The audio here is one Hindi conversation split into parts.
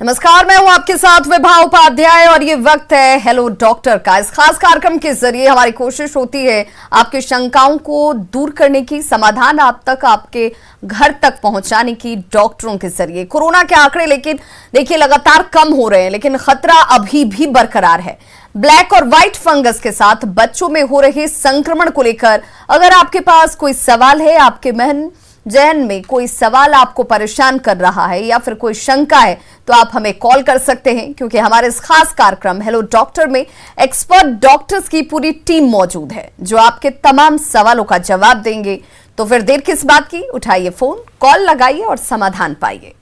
नमस्कार, मैं हूं आपके साथ विभा उपाध्याय और ये वक्त है हेलो डॉक्टर का। इस खास कार्यक्रम के जरिए हमारी कोशिश होती है आपकी शंकाओं को दूर करने की, समाधान आप तक, आपके घर तक पहुंचाने की डॉक्टरों के जरिए। कोरोना के आंकड़े लेकिन देखिए लगातार कम हो रहे हैं, लेकिन खतरा अभी भी बरकरार है। ब्लैक और व्हाइट फंगस के साथ बच्चों में हो रहे संक्रमण को लेकर अगर आपके पास कोई सवाल है, आपके जहन में कोई सवाल आपको परेशान कर रहा है या फिर कोई शंका है, तो आप हमें कॉल कर सकते हैं, क्योंकि हमारे इस खास कार्यक्रम हेलो डॉक्टर में एक्सपर्ट डॉक्टर्स की पूरी टीम मौजूद है जो आपके तमाम सवालों का जवाब देंगे। तो फिर देर किस बात की, उठाइए फोन, कॉल लगाइए और समाधान पाइए।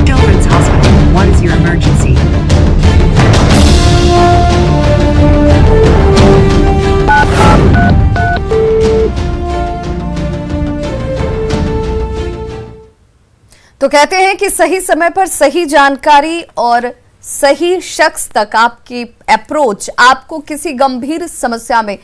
Children's Hospital, what is your emergency? तो कहते हैं कि सही समय पर सही जानकारी और सही शख्स तक आपकी अप्रोच आपको किसी गंभीर समस्या में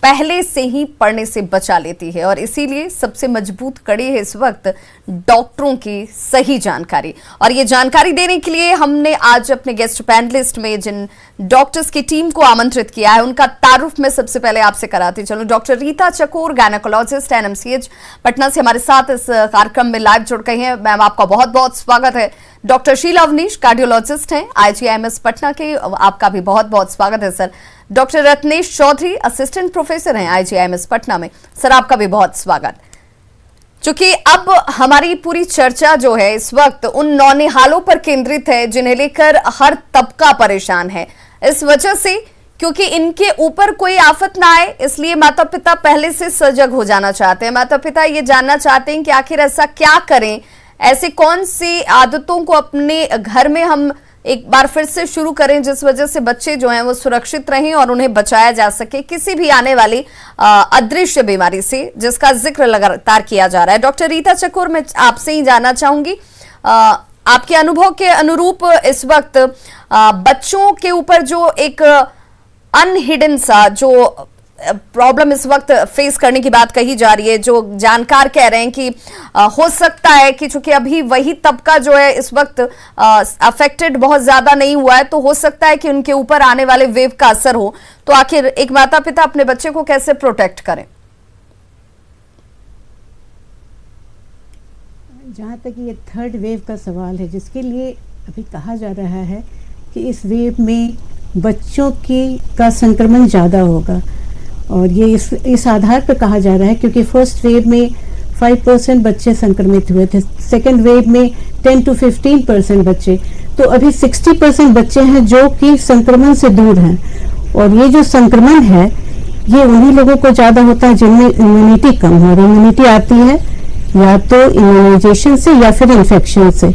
पहले से ही पड़ने से बचा लेती है, और इसीलिए सबसे मजबूत कड़ी है इस वक्त डॉक्टरों की सही जानकारी। और ये जानकारी देने के लिए हमने आज अपने गेस्ट पैनलिस्ट में जिन डॉक्टर्स की टीम को आमंत्रित किया है, उनका तारुफ मैं सबसे पहले आपसे कराती चलूं। डॉक्टर रीता चकोर, गायनेकोलॉजिस्ट एनएमसीएच पटना से हमारे साथ इस कार्यक्रम में लाइव जुड़ गई हैं। मैम, आपका बहुत बहुत स्वागत है। डॉक्टर शीला अवनीश, कार्डियोलॉजिस्ट हैं आईजीआईएमएस पटना के, आपका भी बहुत बहुत स्वागत है sir. Doctor Ratnesh Chaudhary, assistant professor हैं आईजीआईएमएस पटना में, सर आपका भी बहुत स्वागत। चूंकि अब हमारी पूरी चर्चा जो है इस वक्त उन नौनिहालों पर केंद्रित है जिन्हें लेकर हर तबका परेशान है, इस वजह से क्योंकि इनके ऊपर कोई आफत ना आए, इसलिए माता पिता पहले से सजग हो जाना चाहते हैं। माता पिता ये जानना चाहते हैं कि आखिर ऐसा क्या करें, ऐसी कौन सी आदतों को अपने घर में हम एक बार फिर से शुरू करें जिस वजह से बच्चे जो हैं वो सुरक्षित रहें और उन्हें बचाया जा सके किसी भी आने वाली अदृश्य बीमारी से, जिसका जिक्र लगातार किया जा रहा है। डॉक्टर रीता चकोर, मैं आपसे ही जानना चाहूंगी, आपके अनुभव के अनुरूप इस वक्त बच्चों के ऊपर जो एक अनहिडन सा जो प्रॉब्लम इस वक्त फेस करने की बात कही जा रही है, जो जानकार कह रहे हैं कि हो सकता है कि चूंकि अभी वही तबका जो है इस वक्त अफेक्टेड बहुत ज्यादा नहीं हुआ है, तो हो सकता है कि उनके ऊपर आने वाले वेव का असर हो। तो आखिर एक माता पिता अपने बच्चे को कैसे प्रोटेक्ट करें? जहाँ तक ये थर्ड वेव का सवाल है, जिसके लिए अभी कहा जा रहा है कि इस वेव में बच्चों का संक्रमण ज़्यादा होगा, और ये इस आधार पर कहा जा रहा है क्योंकि फर्स्ट वेव में 5% बच्चे संक्रमित हुए थे, सेकेंड वेव में 10 to 15% बच्चे, तो अभी 60% बच्चे हैं जो कि संक्रमण से दूर हैं। और ये जो संक्रमण है ये उन्हीं लोगों को ज़्यादा होता है जिनमें इम्यूनिटी कम हो, और इम्यूनिटी आती है या तो इम्यूनाइजेशन से या फिर इन्फेक्शन से।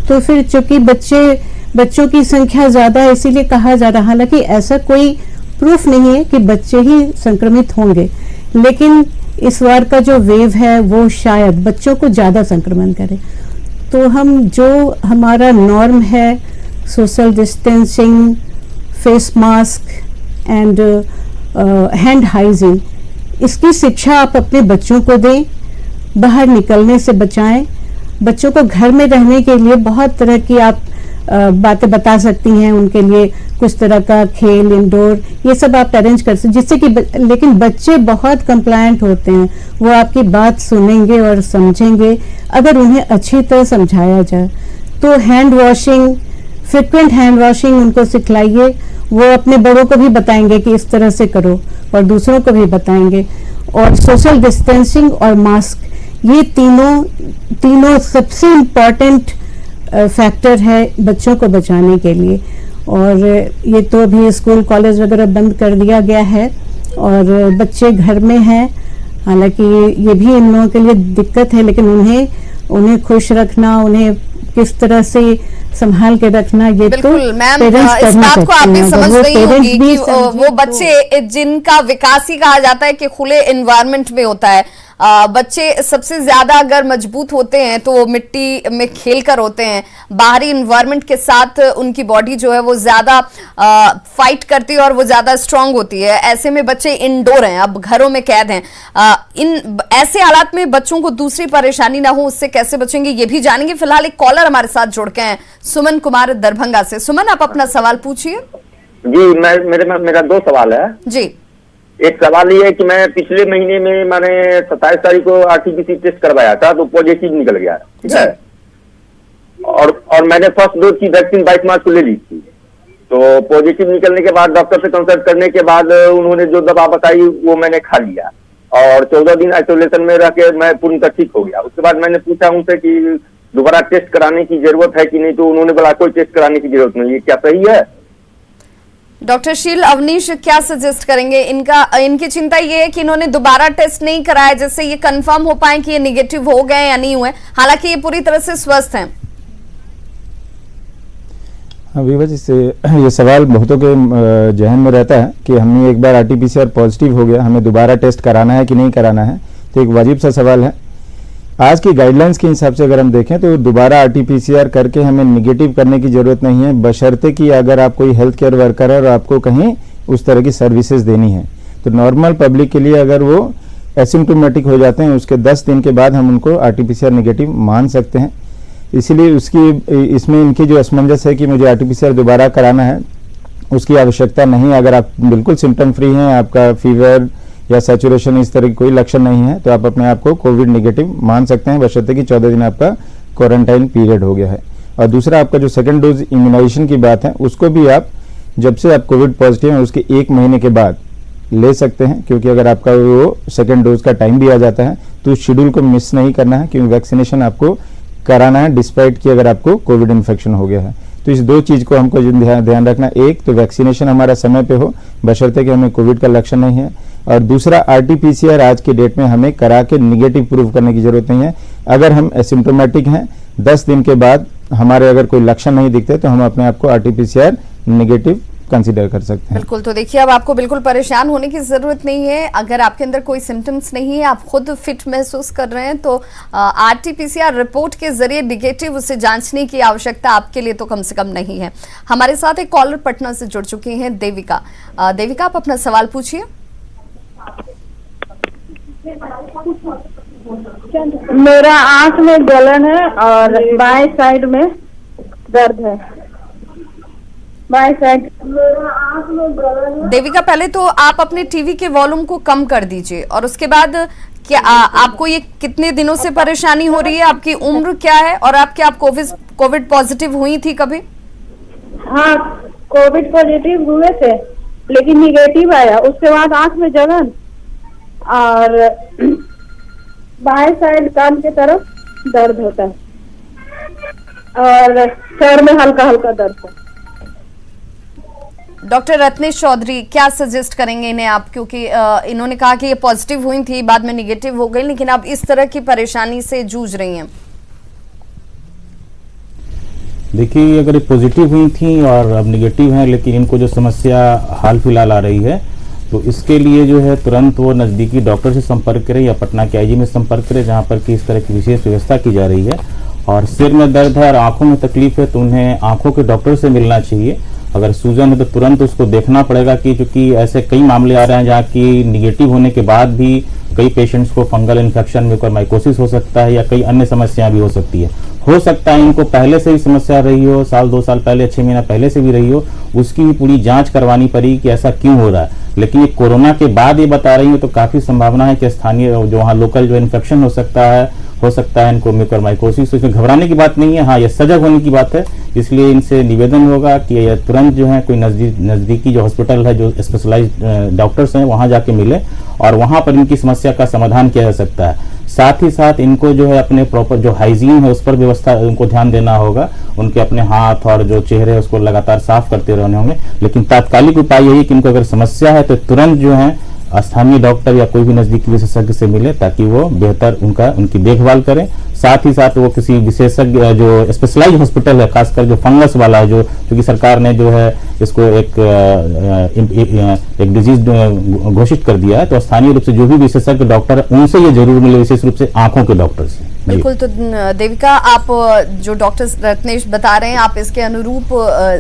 तो फिर चूंकि बच्चों की संख्या ज़्यादा है, इसीलिए कहा जा रहा है, हालांकि ऐसा कोई प्रूफ नहीं है कि बच्चे ही संक्रमित होंगे, लेकिन इस बार का जो वेव है वो शायद बच्चों को ज़्यादा संक्रमण करे। तो हम जो हमारा नॉर्म है, social distancing, face mask and hand hygiene, इसकी शिक्षा आप अपने बच्चों को दें, बाहर निकलने से बचाएं। बच्चों को घर में रहने के लिए बहुत तरह की आप बातें बता सकती हैं, उनके लिए कुछ तरह का खेल इंडोर ये सब आप अरेंज कर सकते, जिससे कि लेकिन बच्चे बहुत कंप्लायंट होते हैं, वो आपकी बात सुनेंगे और समझेंगे अगर उन्हें अच्छी तरह समझाया जाए। तो hand washing, frequent hand washing उनको सिखलाइए, वो अपने बड़ों को भी बताएंगे कि इस तरह से करो और दूसरों को भी बताएंगे। और सोशल डिस्टेंसिंग और मास्क, ये तीनों सबसे इम्पॉर्टेंट फैक्टर है बच्चों को बचाने के लिए। और ये तो अभी स्कूल कॉलेज वगैरह बंद कर दिया गया है और बच्चे घर में हैं, हालांकि ये भी इन लोगों के लिए दिक्कत है, लेकिन उन्हें खुश रखना, उन्हें किस तरह से संभाल के रखना, ये तो पेरेंट्स इस बात को आप भी समझ रही होंगी कि वो बच्चे जिनका विकास ही कहा जाता है कि खुले एनवायरनमेंट में होता है, बच्चे सबसे ज्यादा अगर मजबूत होते हैं तो वो मिट्टी में खेलकर होते हैं, बाहरी इन्वायरमेंट के साथ उनकी बॉडी जो है वो ज्यादा फाइट करती है और वो ज्यादा स्ट्रांग होती है। ऐसे में बच्चे इंडोर हैं, अब घरों में कैद हैं। इन ऐसे हालात में बच्चों को दूसरी परेशानी ना हो, उससे कैसे बचेंगे ये भी जानेंगे। फिलहाल एक कॉलर हमारे साथ जुड़ के हैं, सुमन कुमार दरभंगा से। सुमन, आप अपना सवाल पूछिए। जी, मेरा 2 सवाल है जी। एक सवाल ये है कि मैं पिछले महीने में मैंने 27 तारीख को आरटीपीसी टेस्ट करवाया था तो पॉजिटिव निकल गया, ठीक है। और मैंने फर्स्ट डोज की वैक्सीन 22 मार्च को ले ली थी। तो पॉजिटिव निकलने के बाद डॉक्टर से कंसल्ट करने के बाद उन्होंने जो दवा बताई वो मैंने खा लिया और 14 दिन आइसोलेशन में रह के मैं पूर्णतः ठीक हो गया। उसके बाद मैंने पूछा उनसे कि दोबारा टेस्ट कराने की जरूरत है कि नहीं, तो उन्होंने बोला कोई टेस्ट कराने की जरूरत नहीं। ये क्या सही है? डॉक्टर शील अवनीश क्या सजेस्ट करेंगे? इनकी चिंता ये है कि इन्होंने दोबारा टेस्ट नहीं कराया जिससे ये कंफर्म हो पाए कि ये निगेटिव हो गए या नहीं हुए, हालांकि ये पूरी तरह से स्वस्थ हैं। हाँ विवाजी से ये सवाल बहुतों के जहन में रहता है कि हमने एक बार आरटीपीसीआर पॉजिटिव हो गया, हमें दोबारा टेस्ट कराना है कि नहीं कराना है। तो एक वाजिब सा सवाल है। आज की गाइडलाइंस के हिसाब से अगर हम देखें तो दोबारा आरटीपीसीआर करके हमें निगेटिव करने की जरूरत नहीं है, बशर्ते कि अगर आप कोई हेल्थ केयर वर्कर है और आपको कहीं उस तरह की सर्विसेज देनी है। तो नॉर्मल पब्लिक के लिए अगर वो एसिम्प्टोमेटिक हो जाते हैं उसके 10 दिन के बाद हम उनको आरटीपीसीआर निगेटिव मान सकते हैं। इसीलिए इसमें इनकी जो असमंजस है कि मुझे आरटीपीसीआर दोबारा कराना है, उसकी आवश्यकता नहीं है। अगर आप बिल्कुल सिम्टम फ्री हैं, आपका फीवर या सैचुरेशन इस तरह की कोई लक्षण नहीं है, तो आप अपने आप को कोविड निगेटिव मान सकते हैं, बशर्ते कि 14 दिन आपका क्वारंटाइन पीरियड हो गया है। और दूसरा, आपका जो सेकंड डोज इम्यूनाइजेशन की बात है, उसको भी आप जब से आप कोविड पॉजिटिव हैं उसके 1 महीने के बाद ले सकते हैं, क्योंकि अगर आपका वो सेकंड डोज का टाइम भी आ जाता है तो उस शेड्यूल को मिस नहीं करना है, क्योंकि वैक्सीनेशन आपको कराना है डिस्पाइट कि अगर आपको कोविड इन्फेक्शन हो गया है। तो इस 2 चीज को हमको ध्यान रखना, एक तो वैक्सीनेशन हमारा समय पे हो, बशर्ते कि हमें कोविड का लक्षण नहीं है, और दूसरा आरटीपीसीआर आज के डेट में हमें करा के निगेटिव प्रूव करने की जरूरत नहीं है। अगर हम एसिम्प्टोमेटिक हैं, 10 दिन के बाद हमारे अगर कोई लक्षण नहीं दिखते तो हम अपने आप को आरटीपीसीआर निगेटिव कंसीडर कर सकते हैं। बिल्कुल, तो देखिए अब आपको बिल्कुल परेशान होने की जरूरत नहीं है। अगर आपके अंदर कोई सिम्टम्स नहीं है, आप खुद फिट महसूस कर रहे हैं, तो आरटीपीसीआर रिपोर्ट के जरिए निगेटिव उसे जांचने की आवश्यकता आपके लिए तो कम से कम नहीं है। हमारे साथ एक कॉलर पटना से जुड़ चुकी हैं, देविका। देविका, आप अपना सवाल पूछिए। मेरा आंख में जलन है और बाएं साइड में दर्द है। बाएं साइड मेरा आंख में जलन है। देविका, पहले तो आप अपने टीवी के वॉल्यूम को कम कर दीजिए, और उसके बाद क्या आपको ये कितने दिनों से परेशानी हो रही है, आपकी उम्र क्या है, और आप कोविड पॉजिटिव हुई थी कभी? हाँ, कोविड पॉजिटिव हुए थे लेकिन निगेटिव आया। उसके बाद आंख में जलन और बाएं साइड कान की तरफ दर्द होता है और सर में हल्का हल्का दर्द है। डॉक्टर रत्नेश चौधरी क्या सजेस्ट करेंगे इन्हें आप, क्योंकि इन्होंने कहा कि ये पॉजिटिव हुई थी, बाद में निगेटिव हो गई, लेकिन अब इस तरह की परेशानी से जूझ रही हैं। देखिए, अगर ये पॉजिटिव हुई थी और अब निगेटिव हैं, लेकिन इनको जो समस्या हाल फिलहाल आ रही है, तो इसके लिए जो है तुरंत वो नज़दीकी डॉक्टर से संपर्क करें या पटना के आईजी में संपर्क करें, जहाँ पर कि इस तरह की विशेष व्यवस्था की जा रही है। और सिर में दर्द है और आंखों में तकलीफ है तो उन्हें आंखों के डॉक्टर से मिलना चाहिए। अगर सूजन है तो तुरंत उसको देखना पड़ेगा, कि क्योंकि ऐसे कई मामले आ रहे हैं जहाँ की निगेटिव होने के बाद भी कई पेशेंट्स को फंगल इन्फेक्शन, म्यूकोरमाइकोसिस हो सकता है या कई अन्य समस्याएं भी हो सकती है। हो सकता है इनको पहले से भी समस्या रही हो, साल 2 साल पहले, 6 महीना पहले से भी रही हो, उसकी भी पूरी जांच करवानी पड़ी कि ऐसा क्यों हो रहा है। लेकिन ये कोरोना के बाद ये बता रही है तो काफी संभावना है कि स्थानीय जो वहाँ लोकल जो इन्फेक्शन हो सकता है इनको म्यूकोरमाइकोसिस। इसमें घबराने की बात नहीं है, हाँ ये सजग होने की बात है। इसलिए इनसे निवेदन होगा कि ये तुरंत जो है कोई नजदीकी जो हॉस्पिटल है, जो स्पेशलाइज्ड डॉक्टर्स हैं, वहां जाके मिले और वहां पर इनकी समस्या का समाधान किया जा सकता है। साथ ही साथ इनको जो है अपने प्रॉपर जो हाइजीन है उस पर व्यवस्था उनको ध्यान देना होगा। उनके अपने हाथ और जो चेहरे है उसको लगातार साफ करते रहने होंगे। लेकिन तात्कालिक उपाय यही कि इनको अगर समस्या है तो तुरंत जो है स्थानीय डॉक्टर या कोई भी नजदीकी विशेषज्ञ से मिले, ताकि वो बेहतर उनकी देखभाल करें साथ ही साथ वो किसी विशेषज्ञ जो स्पेशलाइज हॉस्पिटल है, खासकर जो फंगस वाला है, जो क्योंकि सरकार ने जो है इसको एक डिजीज घोषित कर दिया है, तो स्थानीय रूप से जो भी विशेषज्ञ डॉक्टर है उनसे ये जरूर मिले, विशेष रूप से आंखों के डॉक्टर से। बिल्कुल। तो देविका, आप जो डॉक्टर रत्नेश बता रहे हैं, आप इसके अनुरूप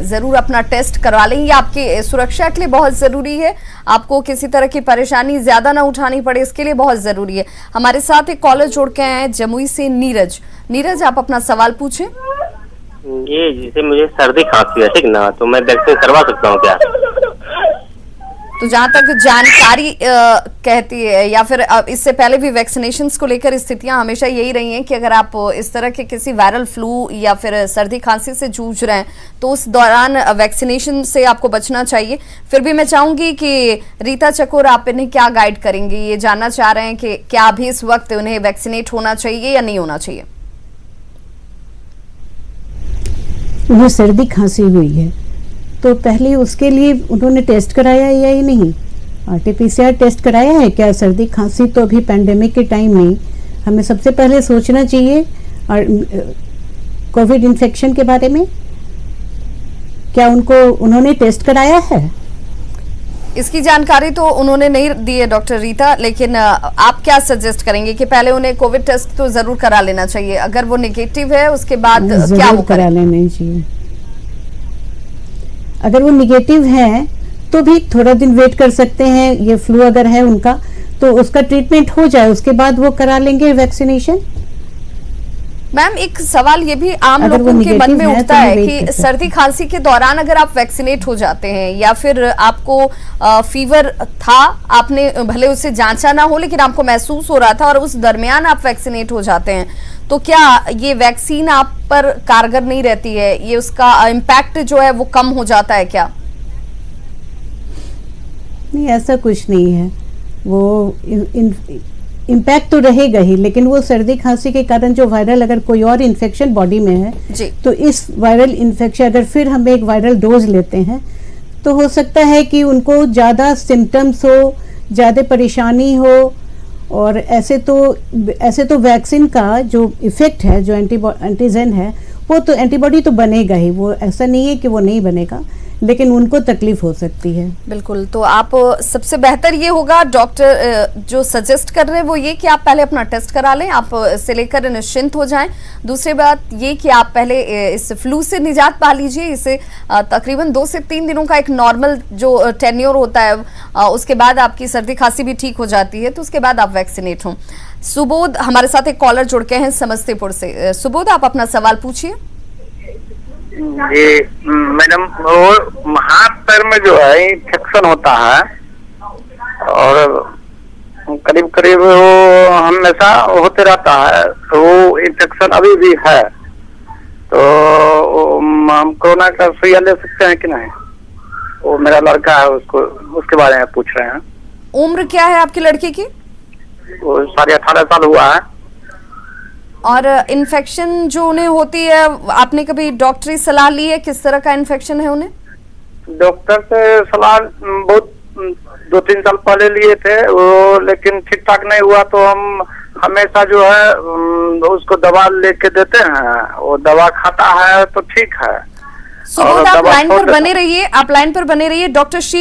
जरूर अपना टेस्ट करवा लें। ये आपकी सुरक्षा के लिए बहुत जरूरी है, आपको किसी तरह की परेशानी ज्यादा ना उठानी पड़े, इसके लिए बहुत जरूरी है। हमारे साथ एक कॉलर जोड़ के आए हैं जमुई से, नीरज, आप अपना सवाल पूछें। ये जैसे मुझे सर्दी खांसी है, ठीक ना, तो मैं वैक्सीन करवा सकता हूँ क्या? तो जहां तक जानकारी कहती है, या फिर इससे पहले भी वैक्सीनेशंस को लेकर स्थितियां हमेशा यही रही हैं कि अगर आप इस तरह के किसी वायरल फ्लू या फिर सर्दी खांसी से जूझ रहे हैं तो उस दौरान वैक्सीनेशन से आपको बचना चाहिए। फिर भी मैं चाहूंगी कि रीता चकोर, आप इन्हें क्या गाइड करेंगी? ये जानना चाह रहे हैं कि क्या अभी इस वक्त उन्हें वैक्सीनेट होना चाहिए या नहीं होना चाहिए? उन्हें सर्दी खांसी हुई है तो पहले उसके लिए उन्होंने टेस्ट कराया या ही नहीं? RT-PCR टेस्ट कराया है क्या? सर्दी खांसी तो अभी पैंडेमिक के टाइम में हमें सबसे पहले सोचना चाहिए और कोविड इन्फेक्शन के बारे में। क्या उन्होंने टेस्ट कराया है? इसकी जानकारी तो उन्होंने नहीं दी है डॉक्टर रीता, लेकिन आप क्या सजेस्ट करेंगे कि पहले उन्हें कोविड टेस्ट तो जरूर करा लेना चाहिए, अगर वो नेगेटिव है उसके बाद क्या वो करा लेना चाहिए। अगर वो निगेटिव है तो भी थोड़ा दिन वेट कर सकते हैं, ये फ्लू अगर है उनका तो उसका ट्रीटमेंट हो जाए, उसके बाद वो करा लेंगे वैक्सीनेशन। मैम, एक सवाल ये भी आम लोगों के मन में उठता है कि सर्दी खांसी के दौरान अगर आप वैक्सीनेट हो जाते हैं या फिर आपको फीवर था, आपने भले उसे जांचा ना हो लेकिन आपको महसूस हो रहा था और उस दरमियान आप वैक्सीनेट हो जाते हैं, तो क्या ये वैक्सीन आप पर कारगर नहीं रहती है? ये उसका इम्पैक्ट जो है वो कम हो जाता है क्या? नहीं, ऐसा कुछ नहीं है। वो इम्पैक्ट तो रहेगा ही, लेकिन वो सर्दी खांसी के कारण जो वायरल अगर कोई और इन्फेक्शन बॉडी में है जी, तो इस वायरल इन्फेक्शन अगर फिर हम एक वायरल डोज लेते हैं तो हो सकता है कि उनको ज़्यादा सिम्टम्स हो, ज़्यादा परेशानी हो। और ऐसे तो वैक्सीन का जो इफेक्ट है, जो एंटीजन है, वो तो एंटीबॉडी तो बनेगा ही, वो ऐसा नहीं है कि वो नहीं बनेगा, लेकिन उनको तकलीफ हो सकती है। बिल्कुल। तो आप सबसे बेहतर ये होगा, डॉक्टर जो सजेस्ट कर रहे हैं वो ये कि आप पहले अपना टेस्ट करा लें, आप इससे लेकर निश्चिंत हो जाएं। दूसरी बात ये कि आप पहले इस फ्लू से निजात पा लीजिए। इसे तकरीबन 2 से 3 दिनों का एक नॉर्मल जो टेन्योर होता है, उसके बाद आपकी सर्दी खांसी भी ठीक हो जाती है, तो उसके बाद आप वैक्सीनेट हों। सुबोध हमारे साथ एक कॉलर जुड़ के हैं समस्तीपुर से। सुबोध, आप अपना सवाल पूछिए। जी मैडम, वो हाथ पैर में जो है इन्फेक्शन होता है और करीब करीब वो हमेशा होते रहता है, वो इन्फेक्शन अभी भी है, तो हम कोरोना का सुइया ले सकते हैं कि नहीं? वो मेरा लड़का है, उसके बारे में पूछ रहे हैं। उम्र क्या है आपकी लड़के की? वो 18.5 साल हुआ है। और इन्फेक्शन जो उन्हें होती है, आपने कभी डॉक्टरी सलाह ली है? किस तरह का इन्फेक्शन है उन्हें? डॉक्टर से सलाह बहुत 2-3 साल पहले लिए थे वो, लेकिन ठीक ठाक नहीं हुआ, तो हम हमेशा जो है उसको दवा लेके देते हैं, वो दवा खाता है तो ठीक है। सुबोध, आप लाइन पर बने रहिए, डॉक्टर शील